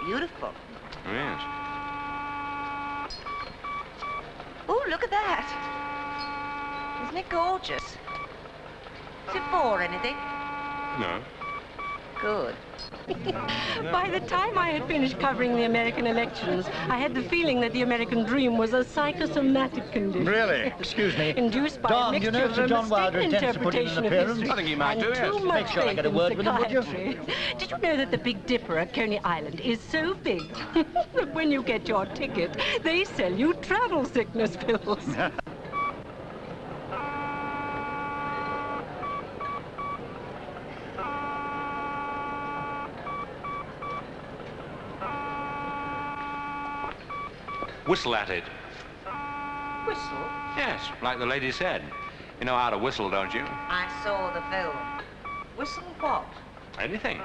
Beautiful. Yes. Oh, look at that. Isn't it gorgeous? Is it for anything? No. Good. By the time I had finished covering the American elections, I had the feeling that the American dream was a psychosomatic condition. Really? Excuse me. Induced by Don, a mixture you know of Sir a John Wilder mistaken intends to put in an interpretation of appearance? history I think he might and do, yes. too much Make sure I faith get a in word with him, would you? psychiatry. Did you know that the Big Dipper at Coney Island is so big that when you get your ticket, they sell you travel sickness pills? Whistle at it. Whistle? Yes, like the lady said. You know how to whistle, don't you? I saw the film. Whistle what? Anything.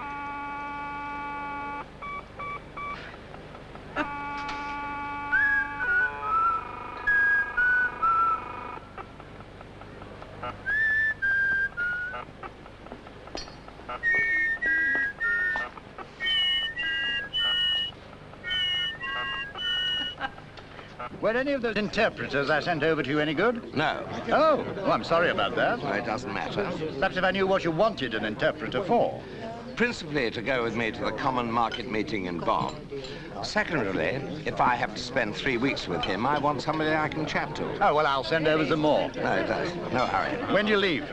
Were any of those interpreters I sent over to you any good? No. Oh, I'm sorry about that. Well, it doesn't matter. Perhaps if I knew what you wanted an interpreter for. Principally to go with me to the Common Market meeting in Bonn. Secondarily, if I have to spend 3 weeks with him, I want somebody I can chat to. Oh, well, I'll send over some more. No, it does. No hurry. When do you leave?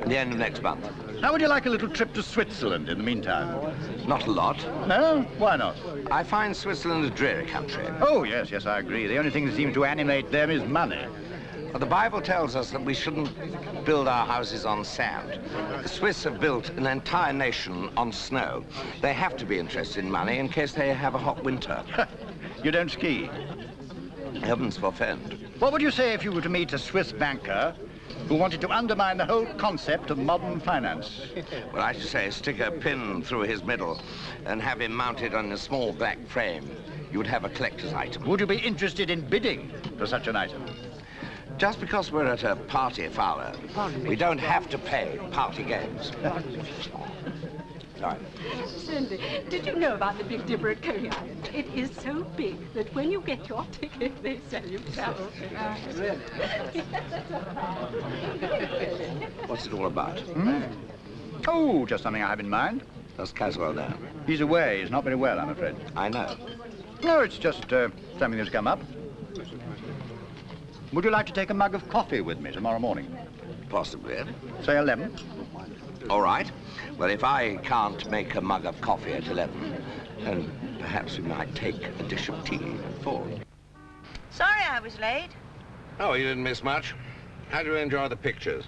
The end of next month. How would you like a little trip to Switzerland in the meantime? Not a lot. No? Why not? I find Switzerland a dreary country. Oh, yes, I agree. The only thing that seems to animate them is money. But the Bible tells us that we shouldn't build our houses on sand. The Swiss have built an entire nation on snow. They have to be interested in money in case they have a hot winter. You don't ski? Heavens forfend. What would you say if you were to meet a Swiss banker who wanted to undermine the whole concept of modern finance? Well, I should say stick a pin through his middle and have him mounted on a small black frame. You would have a collector's item. Would you be interested in bidding for such an item? Just because we're at a party, Fowler, we don't have to play party games. Sorry. Cindy, did you know about the Big Dipper at Coney Island? It is so big that when you get your ticket, they sell you travel. What's it all about? Oh, just something I have in mind. Does Caswell know? He's away. He's not very well, I'm afraid. I know. No, it's just something that's come up. Would you like to take a mug of coffee with me tomorrow morning? Possibly. Say 11? All right. Well, if I can't make a mug of coffee at 11, then perhaps we might take a dish of tea at 4. Sorry I was late. Oh, you didn't miss much. How do you enjoy the pictures?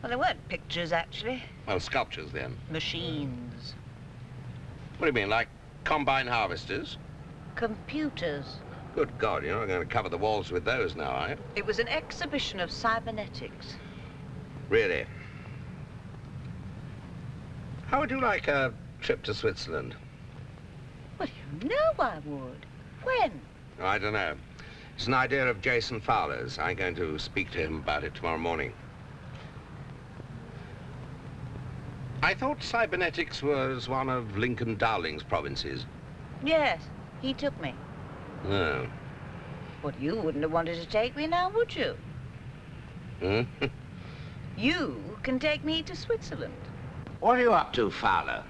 Well, there weren't pictures, actually. Well, sculptures, then. Machines. What do you mean, like combine harvesters? Computers. Good God, you're not going to cover the walls with those now, are you? It was an exhibition of cybernetics. Really? How would you like a trip to Switzerland? Well, you know I would. When? I don't know. It's an idea of Jason Fowler's. I'm going to speak to him about it tomorrow morning. I thought cybernetics was one of Lincoln Dowling's provinces. Yes, he took me. Oh. But you wouldn't have wanted to take me now, would you? Hmm? You can take me to Switzerland. What are you up to, Fowler?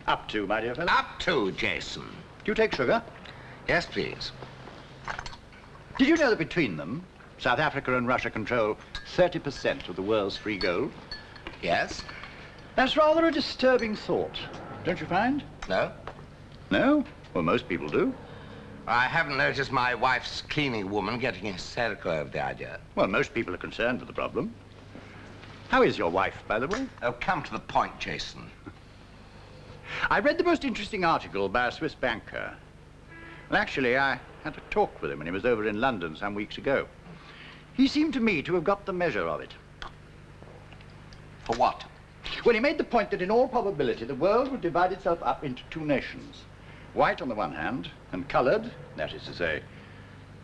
Up to, my dear fellow. Up to, Jason. Do you take sugar? Yes, please. Did you know that between them, South Africa and Russia control 30% of the world's free gold? Yes? That's rather a disturbing thought, don't you find? No? No? Well, most people do. I haven't noticed my wife's cleaning woman getting hysterical over the idea. Well, most people are concerned with the problem. How is your wife, by the way? Oh, come to the point, Jason. I read the most interesting article by a Swiss banker. Well, actually, I had a talk with him when he was over in London some weeks ago. He seemed to me to have got the measure of it. For what? Well, he made the point that in all probability the world would divide itself up into two nations. white on the one hand, and colored, that is to say,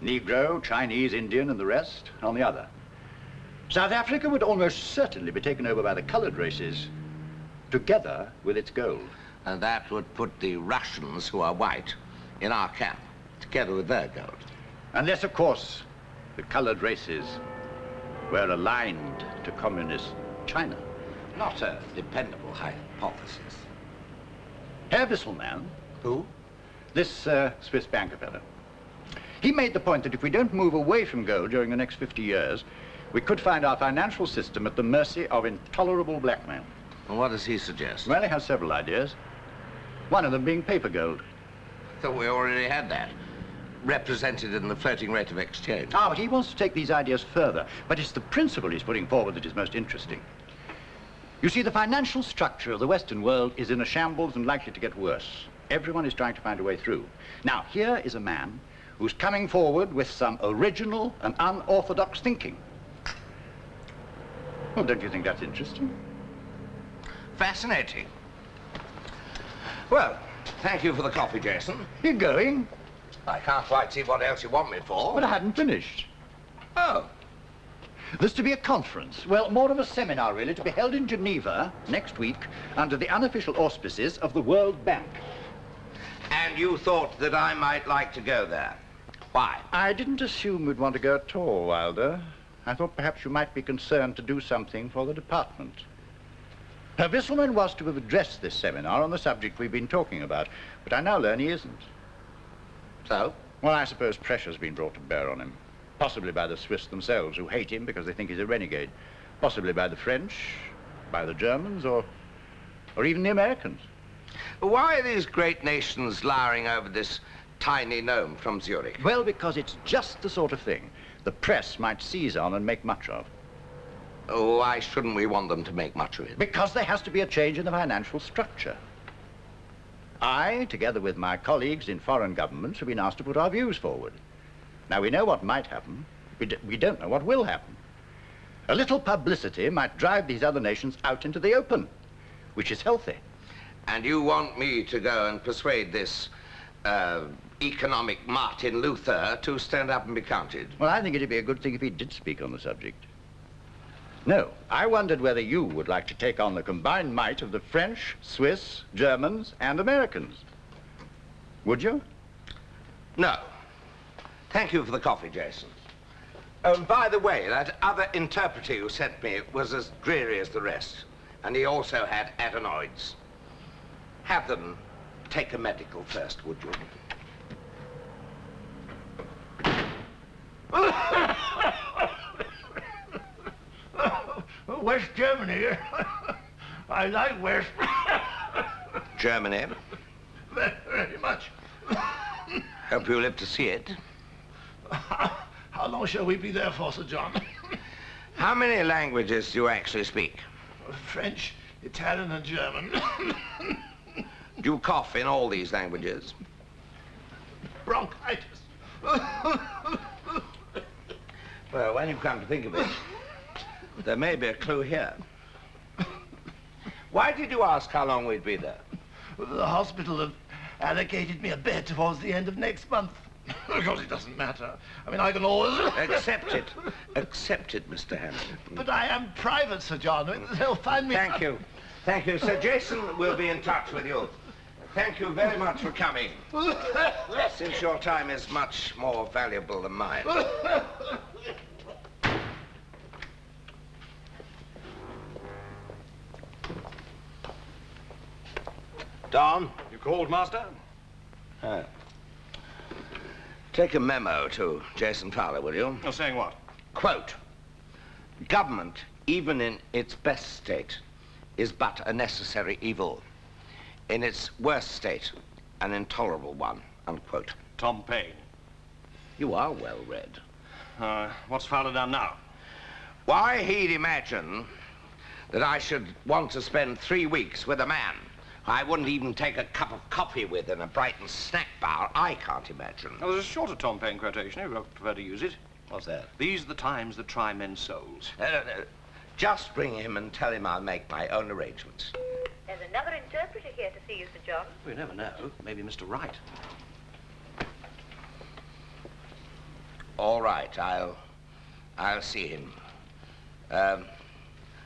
Negro, Chinese, Indian, and the rest, on the other. South Africa would almost certainly be taken over by the colored races, together with its gold. And that would put the Russians, who are white, in our camp, together with their gold. Unless, of course, the colored races were aligned to communist China. Not a dependable hypothesis. Herr Wisselmann, Who? this Swiss banker fellow, he made the point that if we don't move away from gold during the next 50 years, we could find our financial system at the mercy of intolerable blackmail. And what does he suggest? Well, he has several ideas. One of them being paper gold. Thought we already had that, represented in the floating rate of exchange. Ah, but he wants to take these ideas further. But it's the principle he's putting forward that is most interesting. You see, the financial structure of the Western world is in a shambles and likely to get worse. Everyone is trying to find a way through. Now, here is a man who's coming forward with some original and unorthodox thinking. Well, don't you think that's interesting? Fascinating. Well, thank you for the coffee, Jason. You're going? I can't quite see what else you want me for. But I hadn't finished. Oh. There's to be a conference, well, more of a seminar, really, to be held in Geneva next week under the unofficial auspices of the World Bank. And you thought that I might like to go there? Why? I didn't assume you'd want to go at all, Wilder. I thought perhaps you might be concerned to do something for the department. Herr Wisselmann was to have addressed this seminar on the subject we've been talking about, but I now learn he isn't. So? Well, I suppose pressure's been brought to bear on him. Possibly by the Swiss themselves, who hate him because they think he's a renegade. Possibly by the French, by the Germans, or even the Americans. Why are these great nations lowering over this tiny gnome from Zurich? Well, because it's just the sort of thing the press might seize on and make much of. Why shouldn't we want them to make much of it? Because there has to be a change in the financial structure. I, together with my colleagues in foreign governments, have been asked to put our views forward. Now, we know what might happen. We don't know what will happen. A little publicity might drive these other nations out into the open, which is healthy. And you want me to go and persuade this economic Martin Luther to stand up and be counted? Well, I think it'd be a good thing if he did speak on the subject. No, I wondered whether you would like to take on the combined might of the French, Swiss, Germans, and Americans. Would you? No. Thank you for the coffee, Jason. Oh, and by the way, that other interpreter you sent me was as dreary as the rest. And he also had adenoids. Have them take a medical first, would you? West Germany. I like West. Germany. Very much. Hope you live to see it. How long shall we be there for, Sir John? How many languages do you actually speak? French, Italian, and German. Do you cough in all these languages? Bronchitis. Well, when you come to think of it, there may be a clue here. Why did you ask how long we'd be there? The hospital have allocated me a bed towards the end of next month. Of course, it doesn't matter. I mean, I can always... Accept it. Accept it, Mr. Hammond. But I am private, Sir John. They'll find me... Thank you. Thank you. Sir Jason will be in touch with you. Thank you very much for coming. Since your time is much more valuable than mine. Don? You called, Master? Take a memo to Jason Fowler, will you? You're saying what? Quote, government, even in its best state, is but a necessary evil. In its worst state, an intolerable one, unquote. Tom Paine. You are well read. What's Fowler done now? Why he'd imagine that I should want to spend 3 weeks with a man I wouldn't even take a cup of coffee with in a Brighton snack bar, I can't imagine. Now, there's a shorter Tom Paine quotation, if you prefer to use it. What's that? These are the times that try men's souls. No. Just bring him and tell him I'll make my own arrangements. There's another interpreter are here to see you, Sir John. We never know. Maybe Mr. Wright. All right, I'll see him.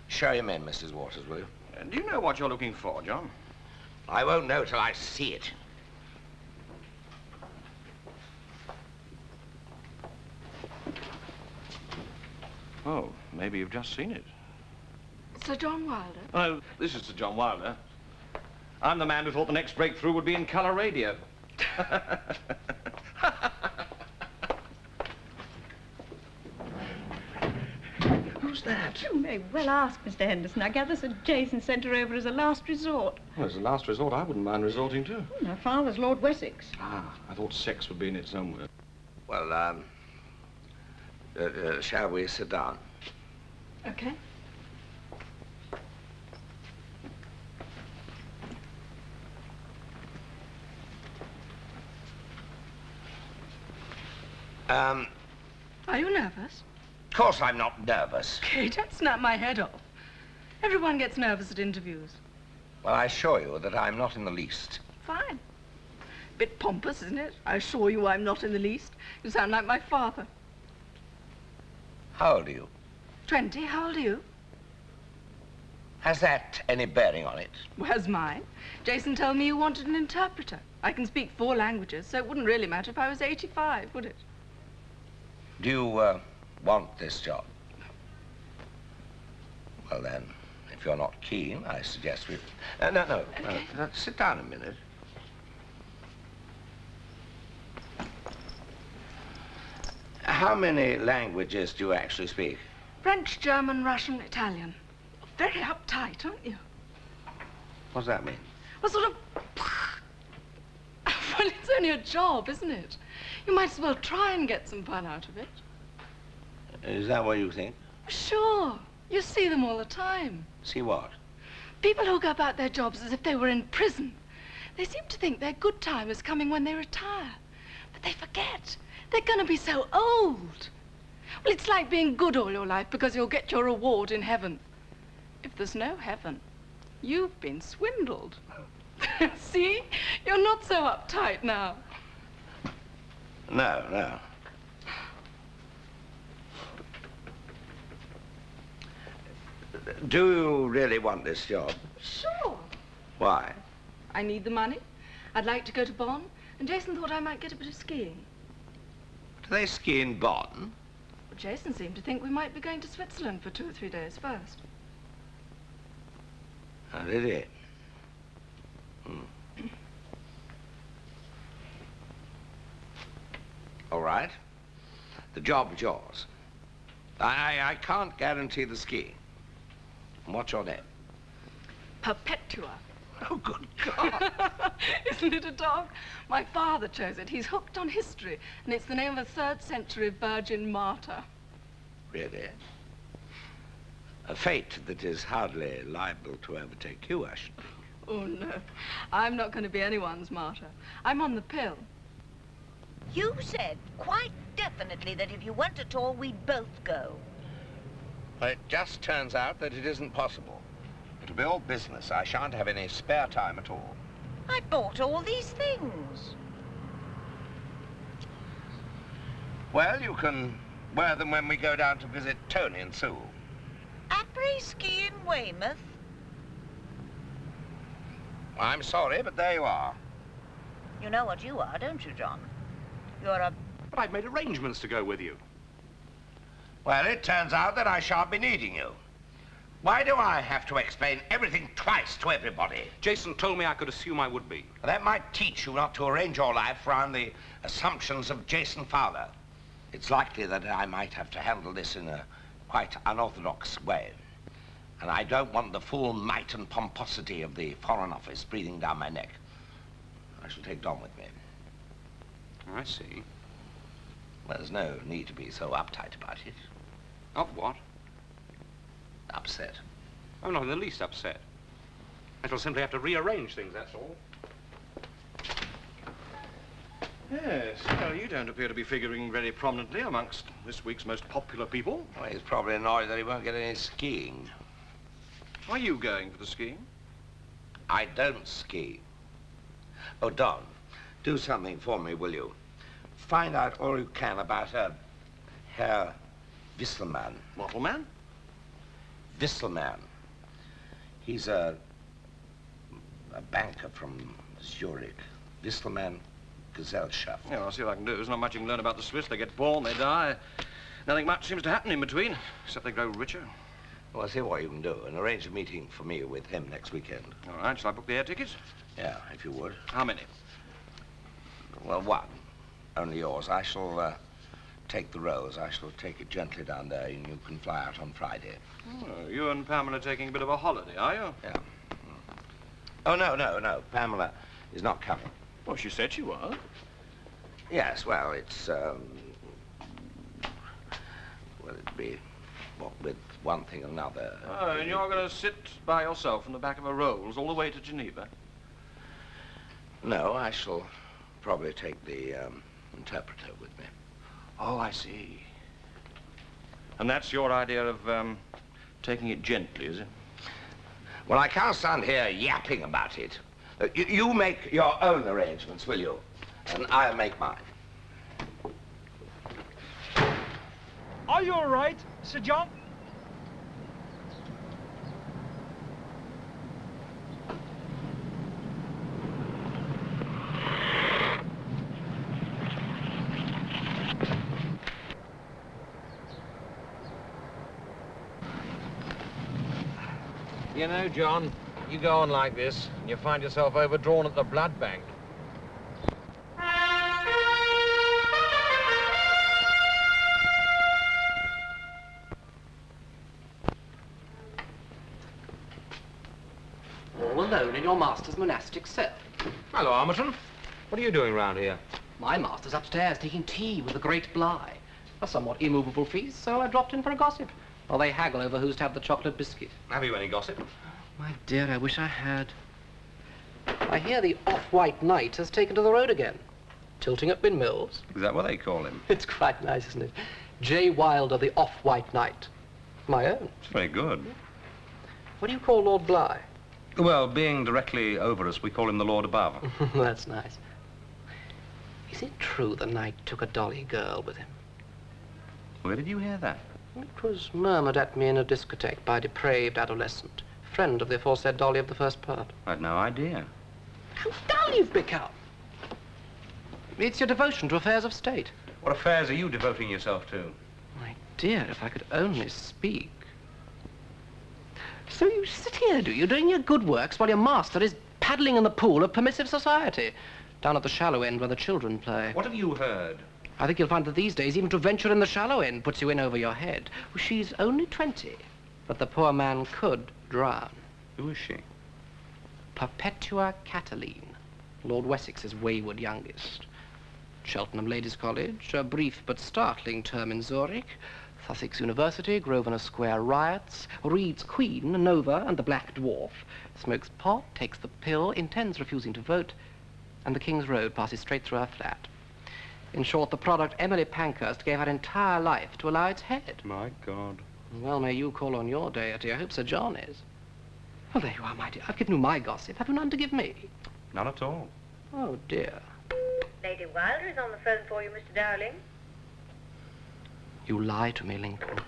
Show him in, Mrs. Waters, will you? Do you know what you're looking for, John? I won't know till I see it. Oh, maybe you've just seen it. Sir John Wilder? Oh, this is Sir John Wilder. I'm the man who thought the next breakthrough would be in colour radio. Who's that? You may well ask, Mr. Henderson. I gather Sir Jason sent her over as a last resort. Well, as a last resort, I wouldn't mind resorting to. My father's Lord Wessex. Ah, I thought sex would be in it somewhere. Well, shall we sit down? Okay. Are you nervous? Of course I'm not nervous. Okay, don't snap my head off. Everyone gets nervous at interviews. Well, I assure you that I'm not in the least. Fine. Bit pompous, isn't it? I assure you I'm not in the least. You sound like my father. How old are you? 20. How old are you? Has that any bearing on it? Where's mine? Jason told me you wanted an interpreter. I can speak 4 languages, so it wouldn't really matter if I was 85, would it? Do you, want this job? Well, then, if you're not keen, I suggest we... No. Sit down a minute. How many languages do you actually speak? French, German, Russian, Italian. Very uptight, aren't you? What does that mean? Well, sort of... Well, it's only a job, isn't it? You might as well try and get some fun out of it. Is that what you think? Sure. You see them all the time. See what? People who go about their jobs as if they were in prison. They seem to think their good time is coming when they retire. But they forget. They're going to be so old. Well, it's like being good all your life because you'll get your reward in heaven. If there's no heaven, you've been swindled. See? You're not so uptight now. No. Do you really want this job? Sure. Why? I need the money. I'd like to go to Bonn, and Jason thought I might get a bit of skiing. Do they ski in Bonn? Well, Jason seemed to think we might be going to Switzerland for 2 or 3 days first. Oh, did he? All right. The job's yours. I can't guarantee the skiing. And what's your name? Perpetua. Oh, good God. Isn't it a dog? My father chose it. He's hooked on history, and it's the name of a 3rd century virgin martyr. Really? A fate that is hardly liable to overtake you, I should think. Oh, no. I'm not going to be anyone's martyr. I'm on the pill. You said quite definitely that if you went at all, we'd both go. Well, it just turns out that it isn't possible. It'll be all business. I shan't have any spare time at all. I bought all these things. Well, you can wear them when we go down to visit Tony and Sue. Après-ski in Weymouth. I'm sorry, but there you are. You know what you are, don't you, John? You're a... But I've made arrangements to go with you. Well, it turns out that I shan't be needing you. Why do I have to explain everything twice to everybody? Jason told me I could assume I would be. That might teach you not to arrange your life around the assumptions of Jason Fowler. It's likely that I might have to handle this in a quite unorthodox way. And I don't want the full might and pomposity of the Foreign Office breathing down my neck. I shall take Don with me. I see. Well, there's no need to be so uptight about it. Of what? Upset. I'm not in the least upset. I shall simply have to rearrange things, that's all. Yes, well, you don't appear to be figuring very prominently amongst this week's most popular people. Well, he's probably annoyed that he won't get any skiing. Are you going for the skiing? I don't ski. Oh, Don, do something for me, will you? Find out all you can about Herr Wisselmann. Mottleman? Wisselmann. He's a banker from Zurich. Wisselmann Gesellschaft. Yeah, I'll see what I can do. There's not much you can learn about the Swiss. They get born, they die. Nothing much seems to happen in between, except they grow richer. Well, I'll see what you can do and arrange a meeting for me with him next weekend. All right, shall I book the air tickets? Yeah, if you would. How many? Well, one. Only yours. I shall take the Rose. I shall take it gently down there, and you can fly out on Friday. Oh, you and Pamela are taking a bit of a holiday, are you? Yeah. Oh, no. Pamela is not coming. Well, she said she was. Yes, well, it's, well, it'd be, what, with one thing or another. Oh, and you're going to sit by yourself in the back of a Rolls all the way to Geneva? No, I shall probably take the interpreter with me. Oh, I see. And that's your idea of, taking it gently, is it? Well, I can't stand here yapping about it. You make your own arrangements, will you? And I'll make mine. Are you all right, Sir John? You know, John, you go on like this, and you find yourself overdrawn at the blood bank. All alone in your master's monastic cell. Hello, Armerton. What are you doing round here? My master's upstairs taking tea with the great Bligh. A somewhat immovable feast, so I dropped in for a gossip. While they haggle over who's to have the chocolate biscuit. Have you any gossip? My dear, I wish I had. I hear the Off-White Knight has taken to the road again. Tilting at Windmills. Is that what they call him? It's quite nice, isn't it? J. Wilder, the Off-White Knight. My own. It's very good. What do you call Lord Bligh? Well, being directly over us, we call him the Lord above. That's nice. Is it true the knight took a dolly girl with him? Where did you hear that? It was murmured at me in a discotheque by a depraved adolescent, friend of the aforesaid dolly of the first part. I had no idea. How dull you've become! It's your devotion to affairs of state. What affairs are you devoting yourself to? My dear, if I could only speak. So you sit here, do you, doing your good works while your master is paddling in the pool of permissive society, down at the shallow end where the children play. What have you heard? I think you'll find that these days even to venture in the shallow end puts you in over your head. She's only 20, but the poor man could drown. Who is she? Perpetua Cataline, Lord Wessex's wayward youngest. Cheltenham Ladies' College, a brief but startling term in Zurich, Sussex University, Grosvenor Square riots, reads Queen, Nova, and the Black Dwarf, smokes pot, takes the pill, intends refusing to vote, and the King's Road passes straight through her flat. In short, the product Emily Pankhurst gave her entire life to allow its head. My God. Well, may you call on your deity. I hope Sir John is. Well, there you are, my dear. I've given you my gossip. Have you none to give me? None at all. Oh, dear. Lady Wilder is on the phone for you, Mr. Dowling. You lie to me, Lincoln.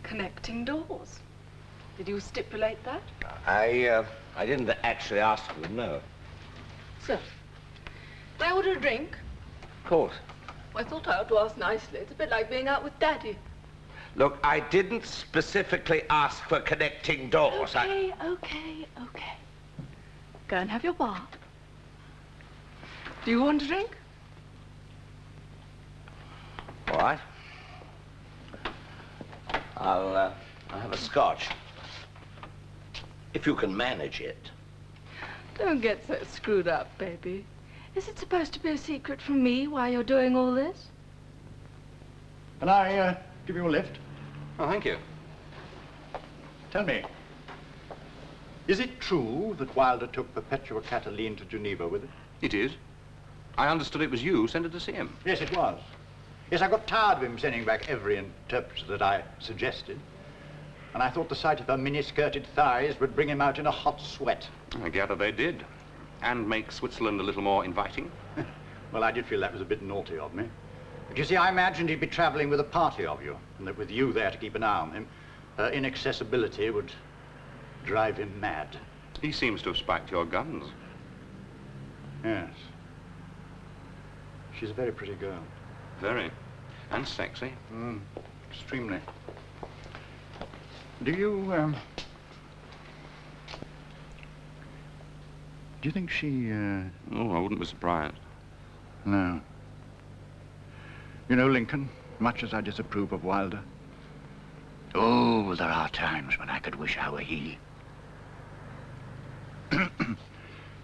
Connecting doors. Did you stipulate that? I didn't actually ask you, no. So, order a drink? Of course. I thought I ought to ask nicely. It's a bit like being out with Daddy. Look, I didn't specifically ask for connecting doors. Okay. Go and have your bar. Do you want a drink? All right. I'll have a scotch. If you can manage it. Don't get so screwed up, baby. Is it supposed to be a secret from me why you're doing all this? Can I give you a lift? Oh, thank you. Tell me, is it true that Wilder took Perpetua Cataline to Geneva with him? It is. I understood it was you who sent her to see him. Yes, it was. Yes, I got tired of him sending back every interpreter that I suggested. And I thought the sight of her mini-skirted thighs would bring him out in a hot sweat. I gather they did. And make Switzerland a little more inviting. Well, I did feel that was a bit naughty of me. But you see, I imagined he'd be traveling with a party of you, and that with you there to keep an eye on him, her inaccessibility would drive him mad. He seems to have spiked your guns. Yes. She's a very pretty girl. Very. And sexy. Extremely. Do you think she, Oh, I wouldn't be surprised. No. You know, Lincoln, much as I disapprove of Wilder, oh, there are times when I could wish I were he.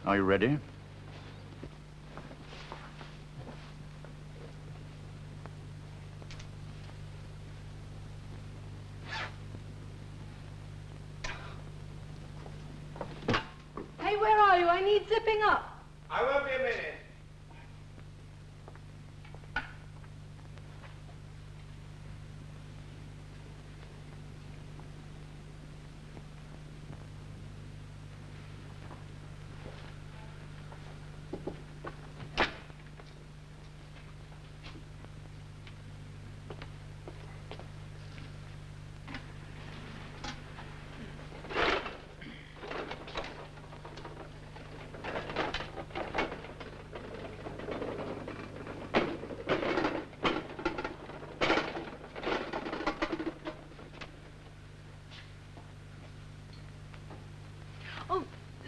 Are you ready? Hey, where are you? I need zipping up. I won't be a minute.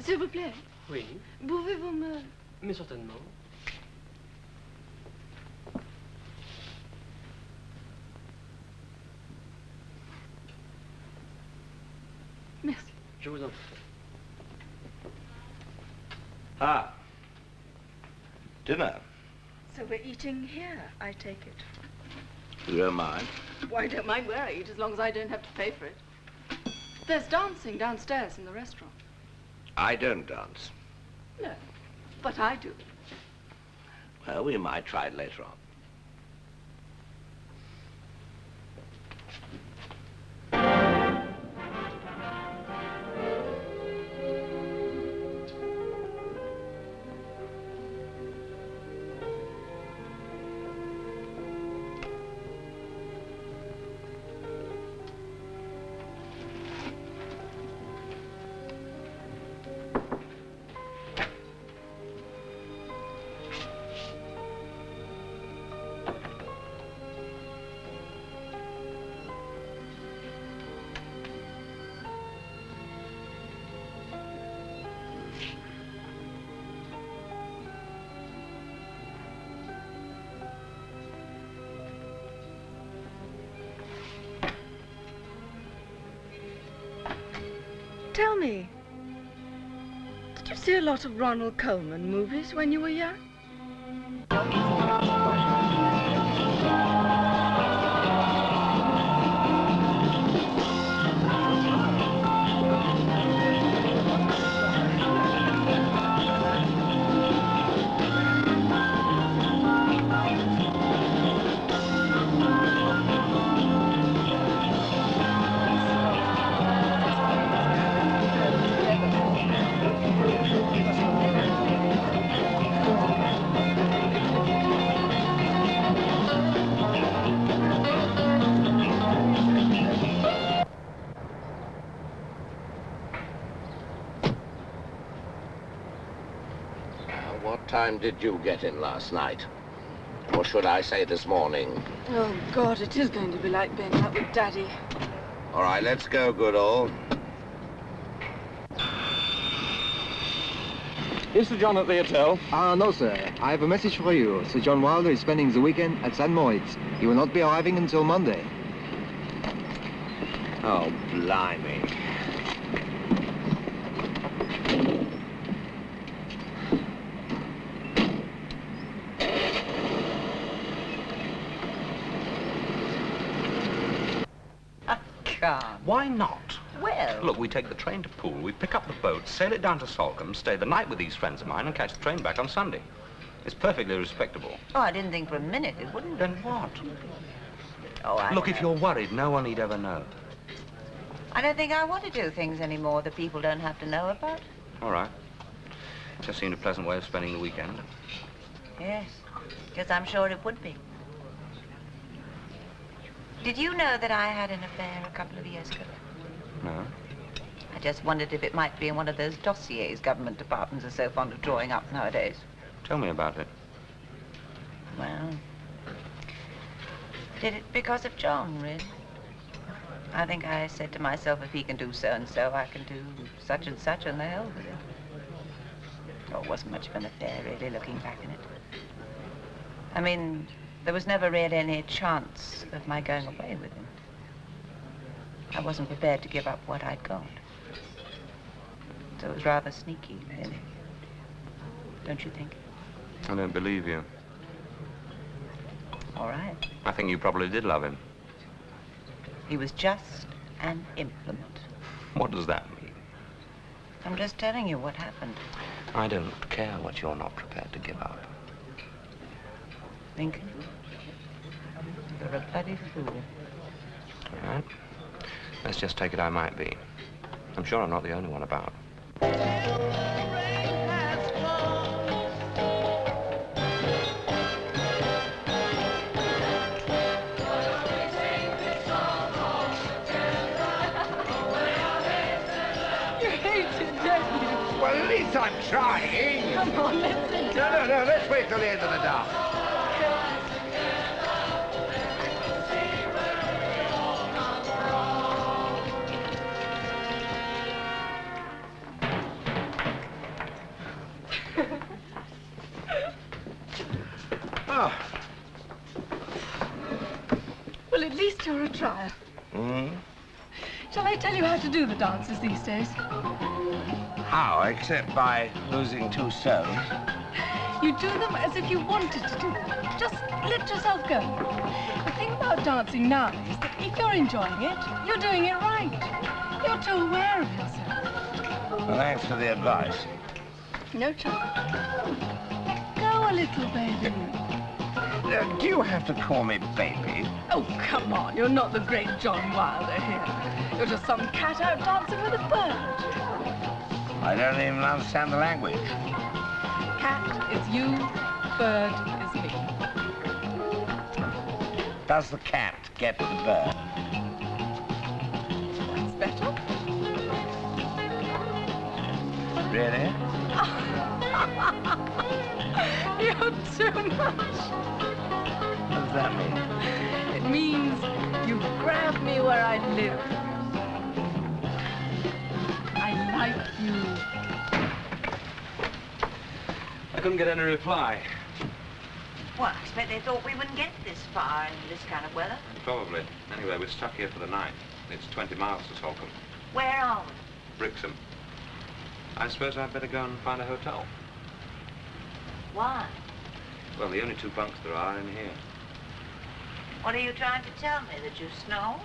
S'il vous plaît, Oui, pouvez-vous me... mais certainement. Merci. Je vous en prie. Ah. Dinner. So we're eating here, I take it. You don't mind? Well, I don't mind where I eat, as long as I don't have to pay for it. There's dancing downstairs in the restaurant. I don't dance. No, but I do. Well, we might try it later on. Tell me, did you see a lot of Ronald Colman movies when you were young? time did you get in last night? Or should I say this morning? Oh, God, it is going to be like being out with Daddy. All right, let's go, Goodall. Is Sir John at the hotel? No, sir. I have a message for you. Sir John Wilder is spending the weekend at St. Moritz. He will not be arriving until Monday. Oh, blimey. Why not? Well... Look, we take the train to Poole, we pick up the boat, sail it down to Salcombe, stay the night with these friends of mine, and catch the train back on Sunday. It's perfectly respectable. Oh, I didn't think for a minute it wouldn't. Then what? Oh, I Look, don't if know. you're worried, no one need ever know. I don't think I want to do things anymore that people don't have to know about. All right. Just seemed a pleasant way of spending the weekend. Yes, because I'm sure it would be. Did you know that I had an affair a couple of years ago? No? I just wondered if it might be in one of those dossiers government departments are so fond of drawing up nowadays. Tell me about it. Well, did it because of John, really? I think I said to myself, if he can do so-and-so, I can do such and such, and the hell with it. Oh, it wasn't much of an affair, really, looking back in it. I mean, there was never really any chance of my going away with him. I wasn't prepared to give up what I'd got. So it was rather sneaky, really. Don't you think? I don't believe you. All right. I think you probably did love him. He was just an implement. What does that mean? I'm just telling you what happened. I don't care what you're not prepared to give up. Lincoln, you're a bloody fool. All right. Let's just take it I might be. I'm sure I'm not the only one about. Well, at least I'm trying. Come on, let's sit down. No, let's wait till the end of the dance. Well, at least you're a trier. Shall I tell you how to do the dances these days? How, except by losing 2 stones? You do them as if you wanted to do them. Just let yourself go. The thing about dancing now is that if you're enjoying it, you're doing it right. You're too aware of yourself. Well, thanks for the advice. No trouble. Let go a little, baby. Do you have to call me baby? Oh, come on. You're not the great John Wilder here. You're just some cat out dancing with a bird. I don't even understand the language. Cat is you, bird is me. Does the cat get the bird? That's better. Really? You're too much. What does that mean? It means you grab me where I live. I like you. I couldn't get any reply. Well, I expect they thought we wouldn't get this far in this kind of weather. Probably. Anyway, we're stuck here for the night. It's 20 miles to Salcombe. Where are we? Brixham. I suppose I'd better go and find a hotel. Why? Well, the only 2 bunks there are in here. What are you trying to tell me, that you snow?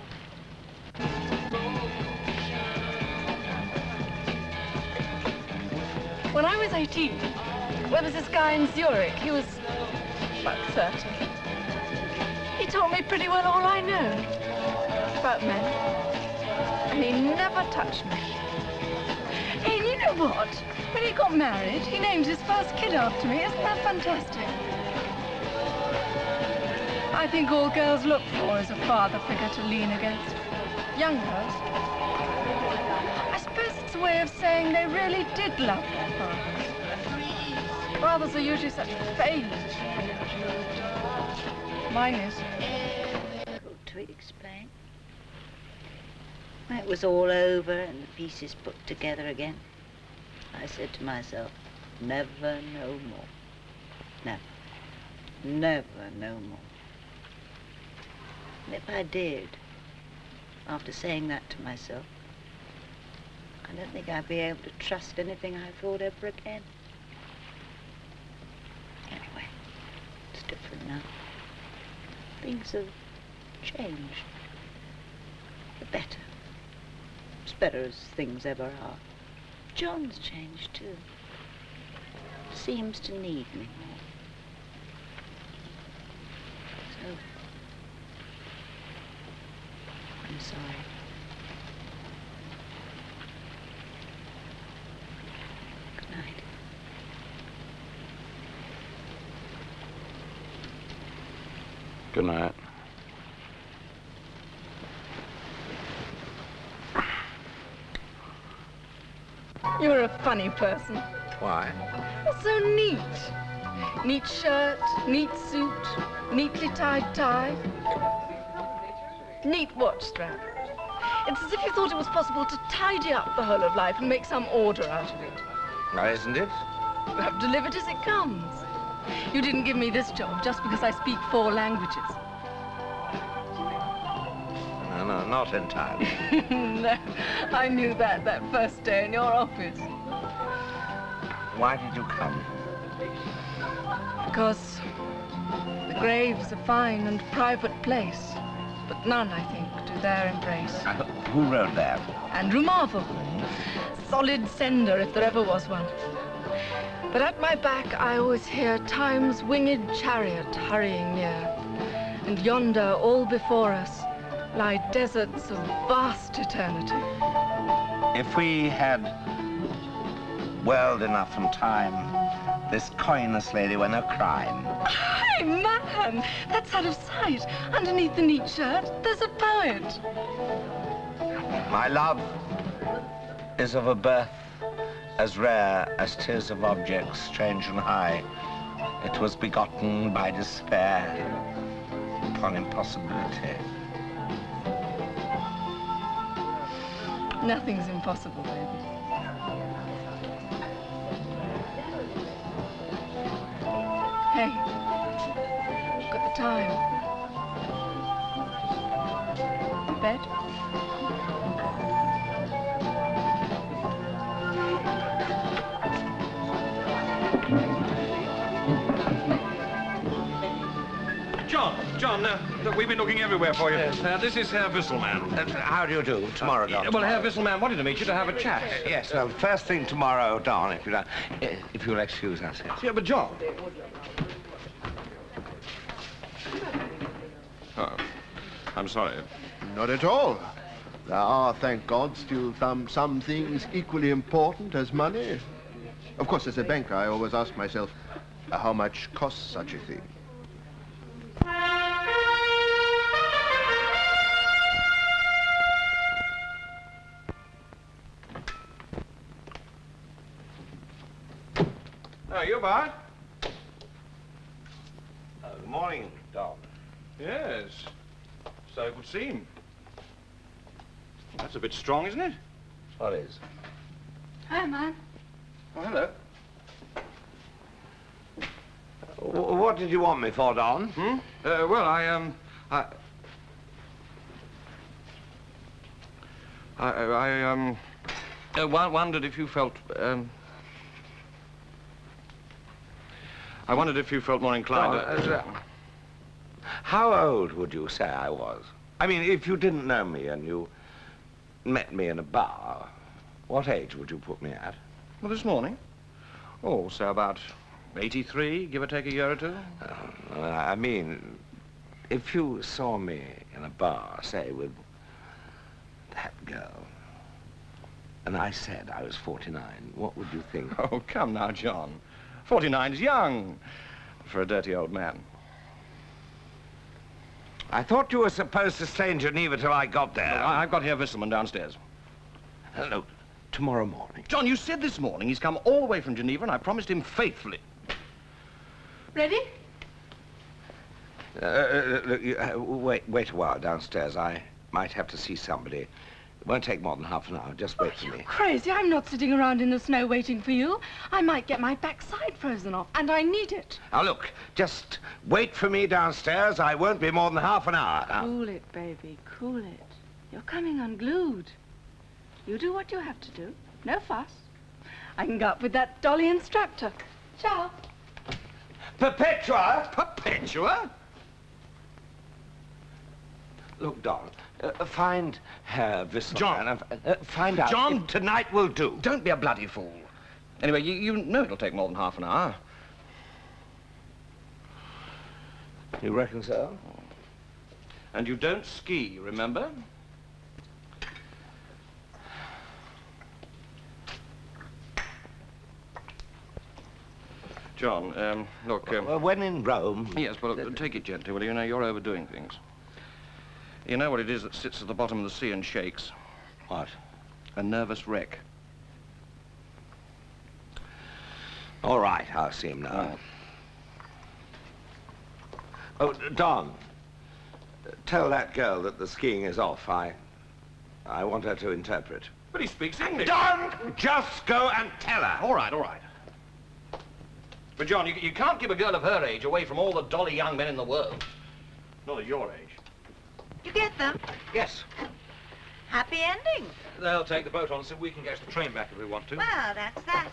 When I was 18, there was this guy in Zurich. He was about 30. He taught me pretty well all I know about men. And he never touched me. And you know what? When he got married, he named his first kid after me. Isn't that fantastic? I think all girls look for is a father figure to lean against. Young girls. I suppose it's a way of saying they really did love their fathers. Fathers are usually such failures. Mine is. Difficult to explain. When it was all over and the pieces put together again, I said to myself, never no more. Never. Never no more. And if I did, after saying that to myself, I don't think I'd be able to trust anything I thought ever again. Anyway, it's different now. Things have changed. For the better. As better as things ever are. John's changed too. Seems to need me more. So, I'm sorry. Good night. Good night. You're a funny person. Why? You're so neat. Neat shirt, neat suit, neatly tied tie. Neat watch strap. It's as if you thought it was possible to tidy up the whole of life and make some order out of it. Now, isn't it? You have to live it as it comes. You didn't give me this job just because I speak 4 languages. No, not entirely. No, I knew that first day in your office. Why did you come? Because the grave's a fine and private place, but none, I think, do there embrace. Who wrote that? Andrew Marvel. Solid sender, if there ever was one. But at my back, I always hear Time's winged chariot hurrying near. And yonder, all before us, lie deserts of vast eternity. If we had world enough and time, this coyness lady were no crime. Hey, man! That's out of sight. Underneath the neat shirt, there's a poet. My love is of a birth as rare as 'tis of objects strange and high. It was begotten by despair upon impossibility. Nothing's impossible, baby. Hey, look at the time. Bed? John, look, we've been looking everywhere for you. Yes. This is Herr Wisselmann. How do you do? Tomorrow, Don. Well, Herr Wisselmann wanted to meet you to have a chat. Yes, well, first thing tomorrow, Don, if you like. If you'll excuse us. Yes. Yeah, but John. Oh, I'm sorry. Not at all. There are, thank God, still some things equally important as money. Of course, as a banker, I always ask myself, how much costs such a thing? Oh, you, Bart? Good morning, Don. Yes. So it would seem. That's a bit strong, isn't it? What is? Hi, man. Oh, hello. What did you want me for, Don? Well, I wondered if you felt, I wondered if you felt more inclined to... How old would you say I was? I mean, if you didn't know me and you met me in a bar, what age would you put me at? Well, this morning. Oh, so about 83, give or take a year or two. I mean, if you saw me in a bar, say, with that girl, and I said I was 49, what would you think? Oh, come now, John. 49's young for a dirty old man. I thought you were supposed to stay in Geneva till I got there. No, I've got Herr Wisselmann downstairs. Look, tomorrow morning. John, you said this morning he's come all the way from Geneva, and I promised him faithfully. Ready? Look, wait a while downstairs. I might have to see somebody. It won't take more than half an hour. Just wait for me. Crazy. I'm not sitting around in the snow waiting for you. I might get my backside frozen off, and I need it. Now, look, just wait for me downstairs. I won't be more than half an hour. Cool it, baby. Cool it. You're coming unglued. You do what you have to do. No fuss. I can go up with that dolly instructor. Ciao. Perpetua? Perpetua? Look, Don, find Herr Wissel. John. Find out John, if tonight will do. Don't be a bloody fool. Anyway, you know it'll take more than half an hour. You reckon so? And you don't ski, remember? John, look... well, when in Rome... Yes, but take it gently, will you? You know, you're overdoing things. You know what it is that sits at the bottom of the sea and shakes? What? A nervous wreck. All right, I'll see him now. Oh, Don, tell that girl that the skiing is off. I want her to interpret. But he speaks English. Don, just go and tell her. All right, all right. But, John, you can't keep a girl of her age away from all the dolly young men in the world. Not at your age. You get them? Yes. Happy ending. They'll take the boat on so we can catch the train back if we want to. Well, that's that.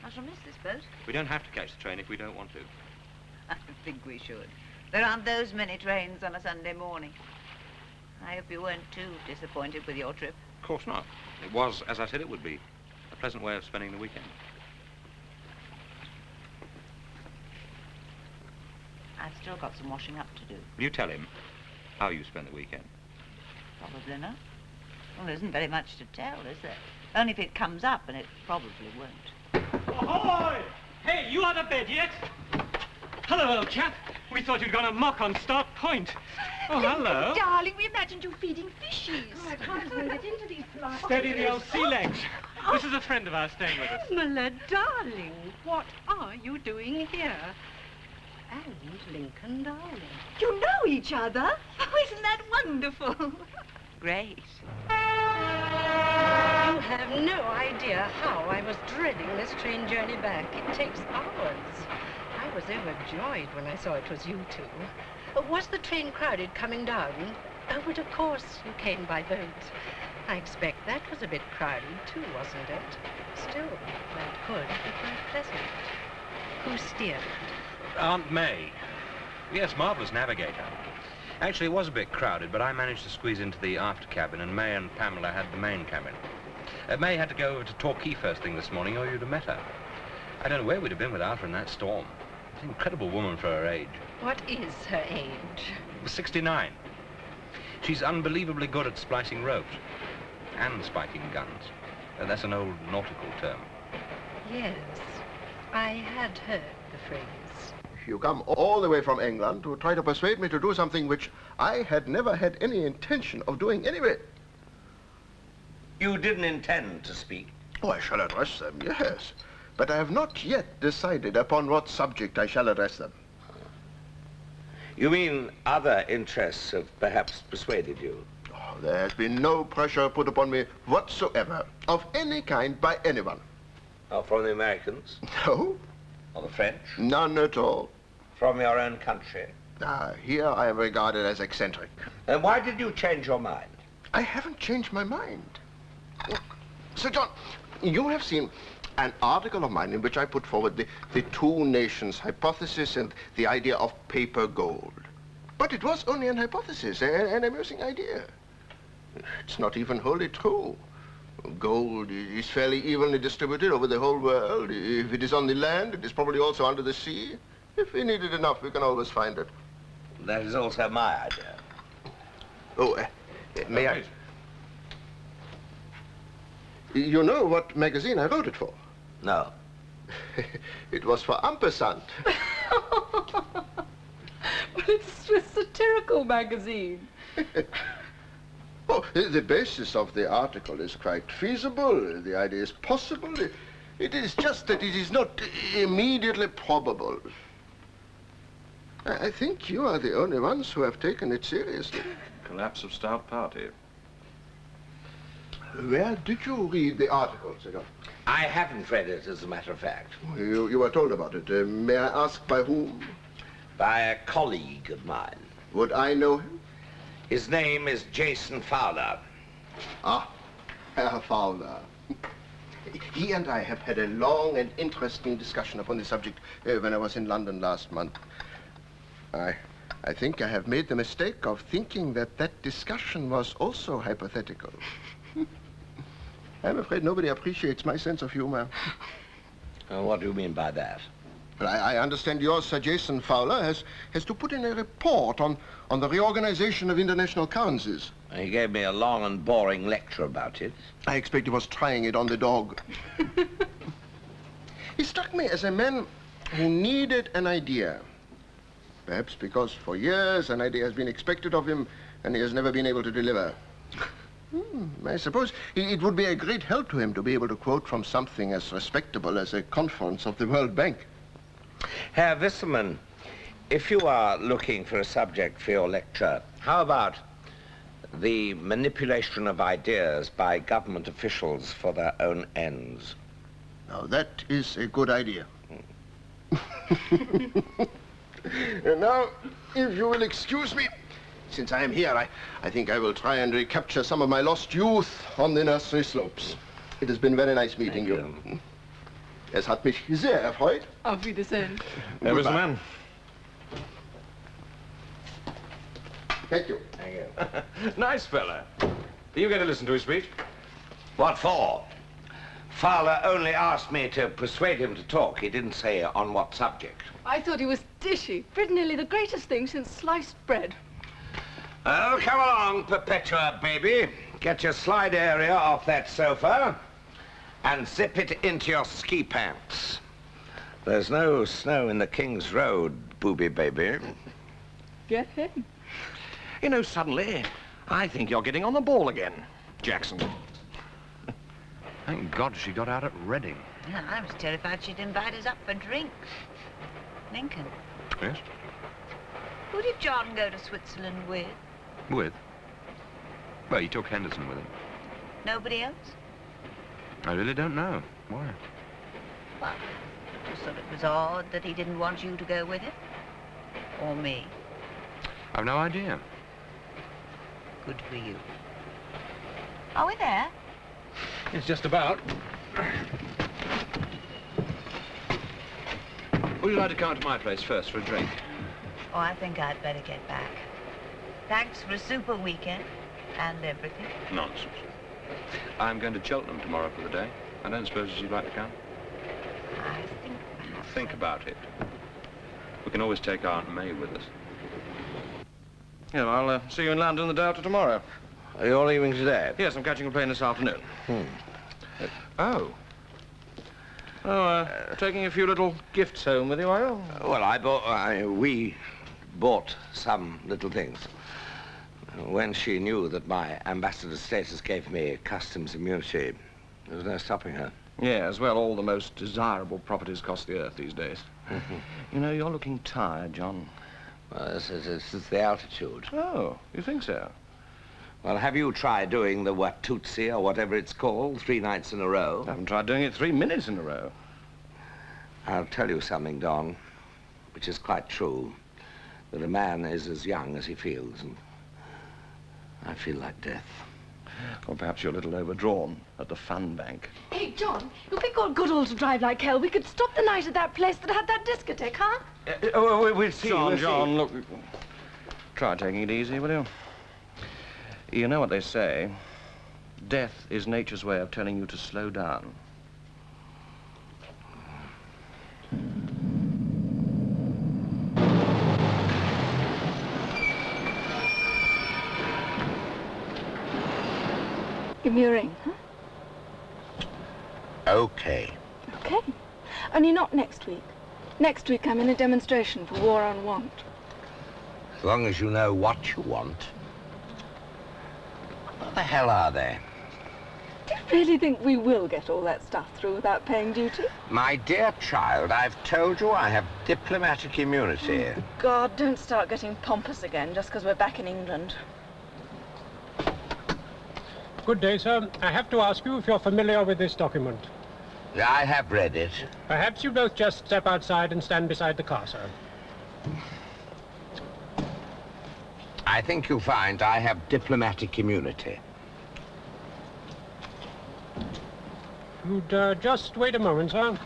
I shall miss this boat. We don't have to catch the train if we don't want to. I think we should. There aren't those many trains on a Sunday morning. I hope you weren't too disappointed with your trip. Of course not. It was, as I said it would be, a pleasant way of spending the weekend. I've still got some washing up to do. Will you tell him how you spent the weekend? Probably not. Well, there isn't very much to tell, is there? Only if it comes up, and it probably won't. Ahoy! Hey, you out of bed yet? Hello, old chap. We thought you'd gone amok on Start Point. Oh, hello. Darling, we imagined you feeding fishies. I can't even get into these flies. Steady the old sea legs. This is a friend of ours staying with us. Miller, darling, what are you doing here? And Lincoln, darling. You know each other? Oh, isn't that wonderful? Great. You have no idea how I was dreading this train journey back. It takes hours. I was overjoyed when I saw it was you two. Was the train crowded coming down? Oh, but of course you came by boat. I expect that was a bit crowded too, wasn't it? Still, that could be quite pleasant. Who steered? Aunt May. Yes, marvellous navigator. Actually, it was a bit crowded, but I managed to squeeze into the after cabin, and May and Pamela had the main cabin. May had to go over to Torquay first thing this morning, or you'd have met her. I don't know where we'd have been without her in that storm. She's an incredible woman for her age. What is her age? 69. She's unbelievably good at splicing ropes and spiking guns. That's an old nautical term. Yes, I had heard the phrase. You come all the way from England to try to persuade me to do something which I had never had any intention of doing anyway. You didn't intend to speak? Oh, I shall address them, yes. But I have not yet decided upon what subject I shall address them. You mean other interests have perhaps persuaded you? Oh, there has been no pressure put upon me whatsoever, of any kind, by anyone. Oh, from the Americans? No. Or the French? None at all. From your own country? Here I am regarded as eccentric. And why did you change your mind? I haven't changed my mind. Look, Sir John, you have seen an article of mine in which I put forward the two nations hypothesis and the idea of paper gold. But it was only an hypothesis, an amusing idea. It's not even wholly true. Gold is fairly evenly distributed over the whole world. If it is on the land, it is probably also under the sea. If we need it enough, we can always find it. That is also my idea. Oh, may I? You know what magazine I wrote it for? No. It was for Ampersand. Well, it's a satirical magazine. Oh, the basis of the article is quite feasible. The idea is possible. It is just that it is not immediately probable. I think you are the only ones who have taken it seriously. Collapse of stout party. Where did you read the article, Sir John? I haven't read it, as a matter of fact. You were told about it. May I ask by whom? By a colleague of mine. Would I know him? His name is Jason Fowler. Ah, Herr Fowler. He and I have had a long and interesting discussion upon the subject when I was in London last month. I think I have made the mistake of thinking that discussion was also hypothetical. I'm afraid nobody appreciates my sense of humor. What do you mean by that? Well, I understand yours, Sir Jason Fowler, has to put in a report on the reorganization of international currencies. He gave me a long and boring lecture about it. I expect he was trying it on the dog. He struck me as a man who needed an idea. Perhaps because for years an idea has been expected of him and he has never been able to deliver. I suppose it would be a great help to him to be able to quote from something as respectable as a conference of the World Bank. Herr Wisserman, if you are looking for a subject for your lecture, how about the manipulation of ideas by government officials for their own ends? Now, that is a good idea. And now, if you will excuse me, since I am here, I think I will try and recapture some of my lost youth on the nursery slopes. It has been very nice meeting you. Es hat mich sehr erfreut. Auf Wiedersehen. There was the man. Thank you. Thank you. Nice fella. Are you going to listen to his speech? What for? Fowler only asked me to persuade him to talk. He didn't say on what subject. I thought he was dishy. Pretty nearly the greatest thing since sliced bread. Oh, come along, Perpetua, baby. Get your slide area off that sofa and zip it into your ski pants. There's no snow in the King's Road, booby baby. Get him. You know, suddenly, I think you're getting on the ball again, Jackson. Thank God she got out at Reading. Yeah, I was terrified she'd invite us up for drinks. Lincoln, Yes? who did John go to Switzerland with? With? Well, he took Henderson with him. Nobody else? I really don't know. Why? Well, just thought it was odd that he didn't want you to go with him. Or me. I've no idea. Good for you. Are we there? It's just about. Would you like to come to my place first for a drink? Oh, I think I'd better get back. Thanks for a super weekend and everything. Nonsense. I'm going to Cheltenham tomorrow for the day. I don't suppose you'd like to come? I think perhaps... Think about it. We can always take Aunt May with us. Yeah, I'll see you in London the day after tomorrow. Are you all leaving today? Yes, I'm catching a plane this afternoon. Oh, taking a few little gifts home with you, are you? Well, we bought some little things. When she knew that my ambassador status gave me customs immunity, there was no stopping her. Yeah, as well, all the most desirable properties cost the earth these days. You know, you're looking tired, John. Well, this is the altitude. Oh, you think so? Well, have you tried doing the Watusi or whatever it's called 3 nights in a row? I haven't tried doing it 3 minutes in a row. I'll tell you something, Don, which is quite true, that a man is as young as he feels, and I feel like death. Or perhaps you're a little overdrawn at the fun bank. Hey, John, if we got Goodall to drive like hell, we could stop the night at that place that had that discotheque, huh? We'll see. John, look. Try taking it easy, will you? You know what they say. Death is nature's way of telling you to slow down. Give me a ring, huh? Okay. Okay. Only not next week. Next week I'm in a demonstration for War on Want. As long as you know what you want. What the hell are they? Do you really think we will get all that stuff through without paying duty? My dear child, I've told you I have diplomatic immunity. God, don't start getting pompous again just because we're back in England. Good day, sir. I have to ask you if you're familiar with this document. I have read it. Perhaps you both just step outside and stand beside the car, sir. I think you'll find I have diplomatic immunity. You'd just wait a moment, sir.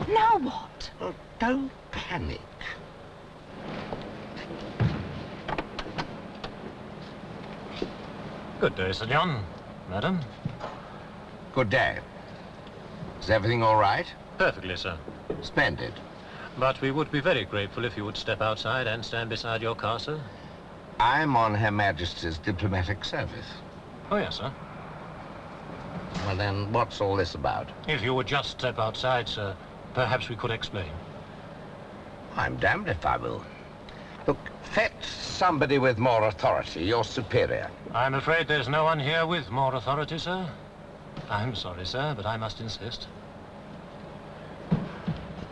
Now what? Oh, don't panic. Good day, Sir John. Madam. Good day. Is everything all right? Perfectly, sir. Splendid. But we would be very grateful if you would step outside and stand beside your car, sir. I'm on Her Majesty's diplomatic service. Oh, yes, sir. Well, then, what's all this about? If you would just step outside, sir, perhaps we could explain. I'm damned if I will. Look, fetch somebody with more authority, your superior. I'm afraid there's no one here with more authority, sir. I'm sorry, sir, but I must insist.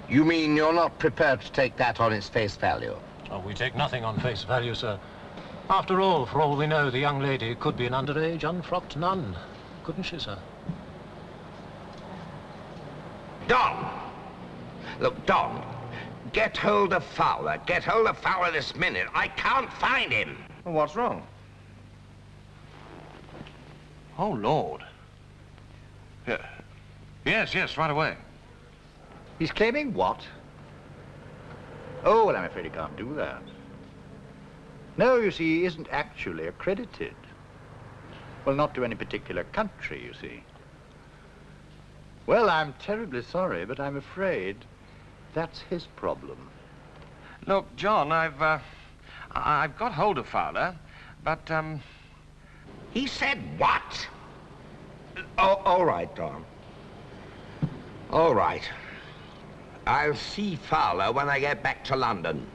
You mean you're not prepared to take that on its face value? Oh, we take nothing on face value, sir. After all, for all we know, the young lady could be an underage, unfrocked nun. Couldn't she, sir? Don! Look, Don, get hold of Fowler. Get hold of Fowler this minute. I can't find him. Well, what's wrong? Oh, Lord. Yeah. Yes, right away. He's claiming what? Oh, well, I'm afraid he can't do that. No, you see, he isn't actually accredited. Well, not to any particular country, you see. Well, I'm terribly sorry, but I'm afraid that's his problem. Look, John, I've got hold of Fowler, but, He said what? Oh, all right, Don. All right. I'll see Fowler when I get back to London.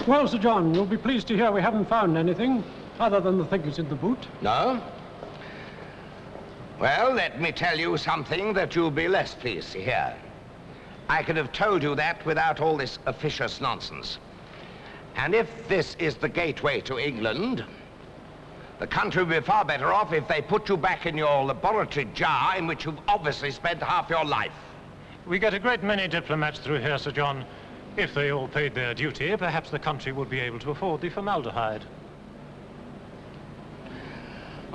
Well, Sir John, you'll be pleased to hear we haven't found anything other than the things in the boot. No? Well, let me tell you something that you'll be less pleased to hear. I could have told you that without all this officious nonsense. And if this is the gateway to England, the country would be far better off if they put you back in your laboratory jar in which you've obviously spent half your life. We get a great many diplomats through here, Sir John. If they all paid their duty, perhaps the country would be able to afford the formaldehyde.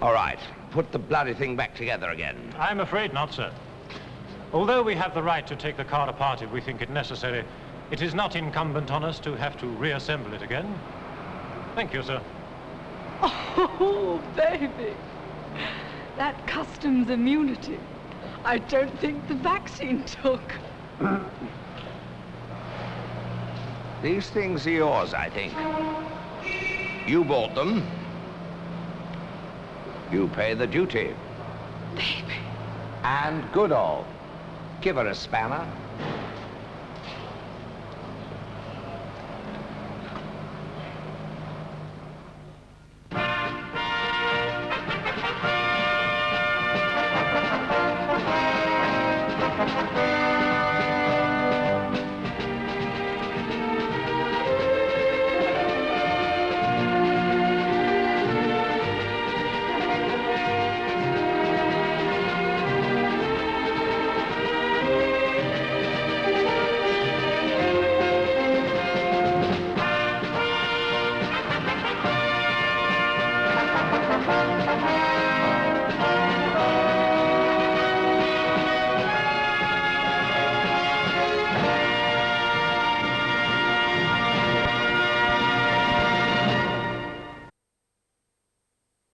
All right, put the bloody thing back together again. I'm afraid not, sir. Although we have the right to take the car apart if we think it necessary, it is not incumbent on us to have to reassemble it again. Thank you, sir. Oh, baby. That customs immunity. I don't think the vaccine took. These things are yours, I think. You bought them. You pay the duty. Baby. And Goodall. Give her a spanner.